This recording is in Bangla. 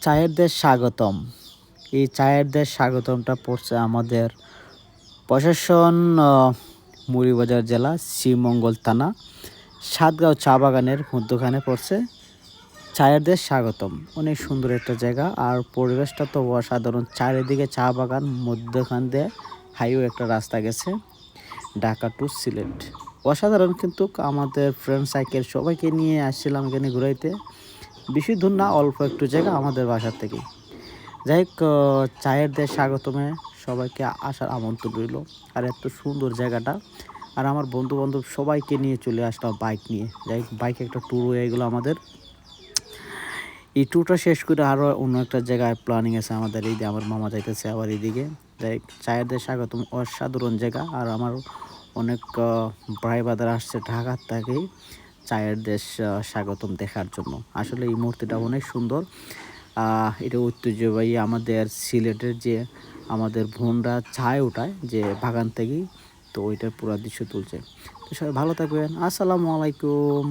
চায়ের দেশ স্বাগতম। এই চায়ের দেশ স্বাগতমটা পড়ছে আমাদের প্রশাসন মুড়িবাজার জেলা শ্রীমঙ্গল থানা সাতগাঁও চা বাগানের মধ্যখানে পড়ছে চায়ের দেশ স্বাগতম। অনেক সুন্দর একটা জায়গা, আর পরিবেশটা তো অসাধারণ। চারিদিকে চা বাগান, মধ্যখান দিয়ে হাইওয়ে একটা রাস্তা গেছে ঢাকা টু সিলেট। অসাধারণ। কিন্তু আমাদের ফ্রেন্ড সাইকেল সবাইকে নিয়ে আসছিলাম এখানে ঘুরাইতে। বেশি দূর না, অল্প একটু জায়গা আমাদের বাসার থেকে। যাই হোক, চায়ের দেশ স্বাগতমে সবাইকে আসার আমন্ত্রণ রইল। আর এত সুন্দর জায়গাটা, আর আমার বন্ধু বান্ধব সবাইকে নিয়ে চলে আসলাম বাইক নিয়ে। যাই হোক, বাইকে একটা ট্যুর হয়ে গেলো আমাদের। এই ট্যুরটা শেষ করে আরও অন্য একটা জায়গায় প্ল্যানিং আছে আমাদের। এই যে আমার মামা যাইতেছে আবার এইদিকে। যাই হোক, চায়ের দেশ স্বাগতম অসাধারণ জায়গা। আর আমার অনেক ভাই বাদার আসছে ঢাকার থেকেই চায়ের দেশ স্বাগতম দেখার জন্য। আসলে এই মূর্তিটা অনেক সুন্দর। এটা ঐতিহ্যবাহী আমাদের সিলেটের যে আমাদের বোনরা চায় ওঠায় যে বাগান থেকেই, তো ওইটার পুরো দৃশ্য তুলছে। তো সবাই ভালো থাকবেন। আসসালামু আলাইকুম।